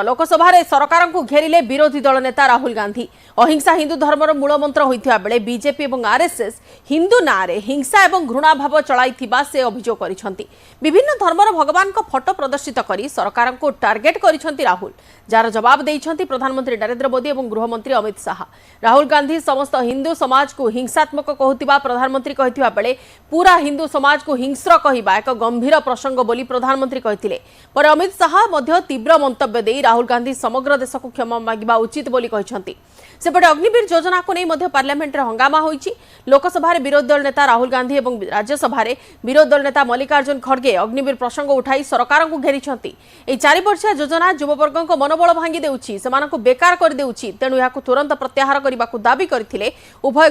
लोकसभा सरकार को घेरिले विरोधी दल नेता राहुल गांधी। अहिंसा हिंदू धर्मर मूलमंत्र होइथिबा बेले बीजेपी और आरएसएस हिंदू नारे हिंसा और घृणा भाव चलाइथिबा से अभियोग करिसेंती। विभिन्न धर्मर भगवान को फोटो प्रदर्शित करी सरकार को टार्गेट करिसेंती राहुल, जार जवाब देइछंती प्रधानमंत्री नरेंद्र मोदी और गृहमंत्री अमित शाह। राहुल गांधी समस्त हिंदू समाज को हिंसात्मक कहूथिबा प्रधानमंत्री कहिथिबा बेले पूरा हिंदू समाज को हिंस्र कहिबा एक गंभीर प्रसंग बोली प्रधानमंत्री कहिथिले। पर अमित शाह मध्य तीव्र मंतव्य दे राहुल गांधी समग्र देश को क्षमा मागिबा उचित बोली कहिसंती। सेपटे अग्निवीर योजना को नहीं मध्य पार्लियामेंट हंगामा होइछि। लोकसभा विरोधी दल नेता राहुल गांधी और राज्यसभा विरोधी दल नेता मल्लिकार्जुन खड़गे अग्निवीर प्रसंग उठाई सरकार को घेरिछंती। ए 4 वर्षिया योजना युववर्ग को मनोबल भांगी देउछि, सेमानकु बेकार कर देउछि, तेणु याकु तुरंत प्रत्याहार करबाकू दाबी करथिले उभय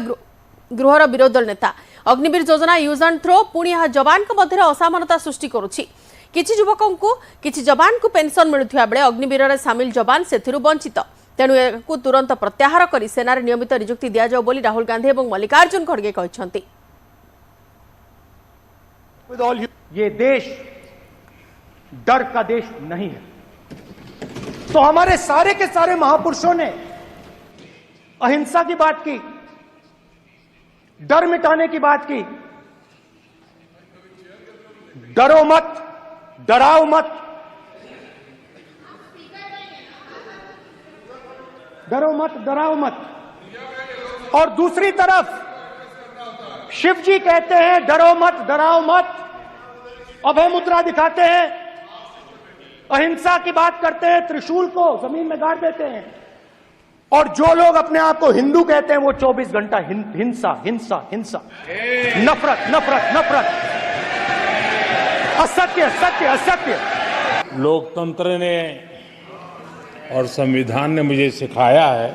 गृहर विरोधी दल नेता। अग्निवीर योजना यूज एंड थ्रो पुणी यह जवान मध्य असमानता सृष्टि करुछि। किछि युवकों को किछि जवान को पेंशन मिलुथिबा बेले अग्निवीर में सामिल जवान सेथिरु वंचित, तेणु याकु तुरंत प्रत्याहार कर सेनार नियमित नियुक्ति दिया जाओ बोली राहुल गांधी और मल्लिकार्जुन खड़गे कहछंती। ये देश डर का देश नहीं है। तो हमारे सारे के सारे महापुरुषों ने अहिंसा की बात की, डर मिटाने की बात की। डरो मत, डराओ मत, डरो मत, डराओ मत। और दूसरी तरफ शिव जी कहते हैं डरो मत, डराओ मत, अभय मुद्रा दिखाते हैं, अहिंसा की बात करते हैं, त्रिशूल को जमीन में गाड़ देते हैं। और जो लोग अपने आप को हिंदू कहते हैं वो 24 घंटा हिंसा हिंसा हिंसा, नफरत नफरत नफरत, असत्य सत्य असत्य। लोकतंत्र ने और संविधान ने मुझे सिखाया है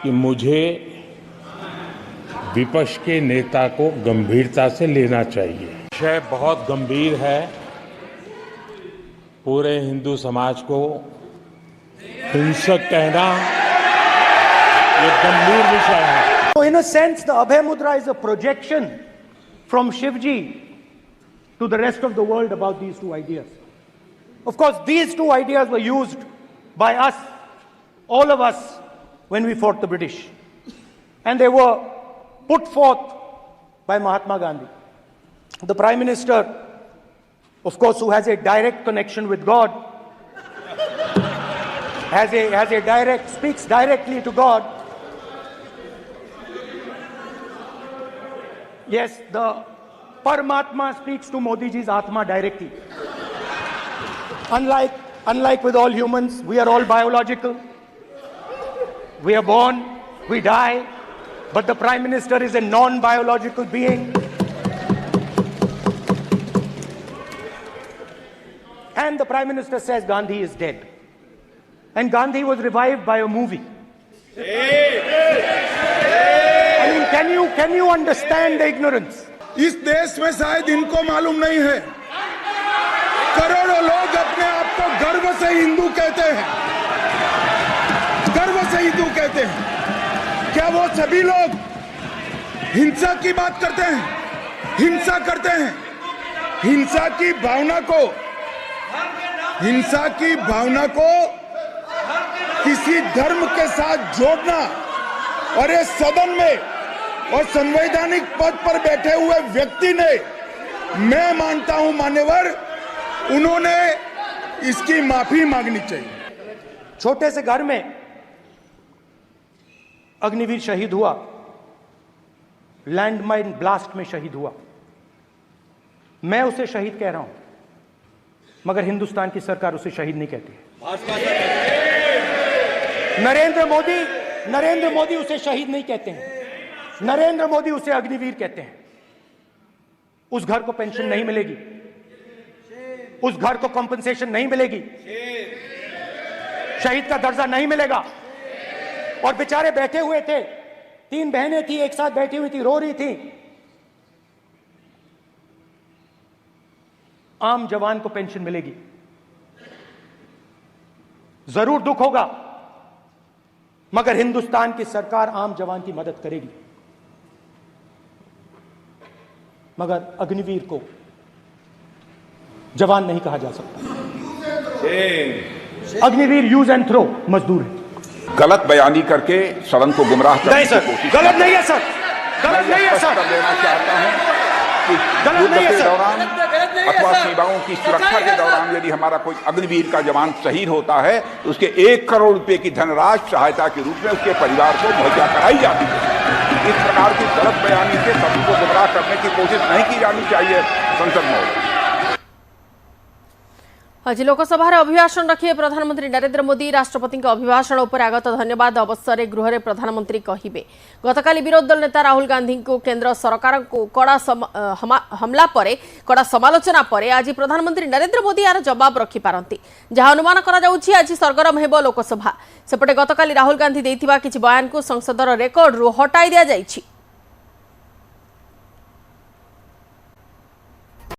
कि मुझे विपक्ष के नेता को गंभीरता से लेना चाहिए। विषय बहुत गंभीर है, पूरे हिंदू समाज को हिंसक कहना ये गंभीर विषय है। So in a sense, the Abhay Mudra is a projection from Shivji to the rest of the world about these two ideas. Of course, these two ideas were used by us, all of us, when we fought the British. And they were put forth by Mahatma Gandhi. The Prime Minister, of course, who has a direct connection with God, speaks directly to God. Yes, the Paramatma speaks to Modi ji's Atma directly. Unlike with all humans, we are all biological. We are born, we die, but the Prime Minister is a non-biological being. And the Prime Minister says Gandhi is dead. And Gandhi was revived by a movie. I mean, can you understand the ignorance? इस देश में शायद इनको मालूम नहीं है, करोड़ों लोग अपने आप को गर्व से हिंदू कहते हैं, गर्व से हिंदू कहते हैं। क्या वो सभी लोग हिंसा की बात करते हैं, हिंसा करते हैं? हिंसा की भावना को किसी धर्म के साथ जोड़ना, और इस सदन में और संवैधानिक पद पर बैठे हुए व्यक्ति ने, मैं मानता हूं मान्यवर, उन्होंने इसकी माफी मांगनी चाहिए। छोटे से घर में अग्निवीर शहीद हुआ, लैंडमाइन ब्लास्ट में शहीद हुआ। मैं उसे शहीद कह रहा हूं, मगर हिंदुस्तान की सरकार उसे शहीद नहीं कहती है। नरेंद्र मोदी उसे शहीद नहीं कहते हैं, नरेंद्र मोदी उसे अग्निवीर कहते हैं। उस घर को पेंशन नहीं मिलेगी, उस घर को कंपनसेशन नहीं मिलेगी, शहीद का दर्जा नहीं मिलेगा। और बेचारे बैठे हुए थे, 3 बहनें थी, एक साथ बैठी हुई थी, रो रही थी। आम जवान को पेंशन मिलेगी, जरूर दुख होगा, मगर हिंदुस्तान की सरकार आम जवान की मदद करेगी। मगर अग्निवीर को जवान नहीं कहा जा सकता। अग्निवीर यूज एंड थ्रो मजदूर है। गलत बयानी करके सदन को गुमराह करने नहीं की सर, कोशिश गलत नहीं है सर, गलत नहीं है सर, कर देना चाहता हूं कि गलत नहीं युद्ध है के सर। दौरान अथवा सीमाओं की सुरक्षा के दौरान यदि हमारा कोई अग्निवीर का जवान शहीद होता है तो उसके 1 करोड़ रुपए की धनराशि सहायता के रूप में उसके परिवार को मुहैया कराई जाती है। इस प्रकार की गलत बयानी से सभी को गुमराह करने की कोशिश नहीं की जानी चाहिए संसद में। आज लोकसभा अभिभाषण रखिए प्रधानमंत्री नरेंद्र मोदी। राष्ट्रपति अभिभाषण उपर आगत धन्यवाद अवसर में गृह में प्रधानमंत्री कहिबे। गतकाली विरोधी दल नेता राहुल गांधी को केंद्र सरकार को कड़ा हमला पर कड़ा समालोचना पर आज प्रधानमंत्री नरेंद्र मोदी यार जवाब रखिपारती, जहां अनुमान करा आज सरगरम हेब लोकसभा। सेपटे गतकाली राहुल गांधी देइथिबा किछि बयान को संसदर रेकर्ड रु हटाई दिया जाइछि।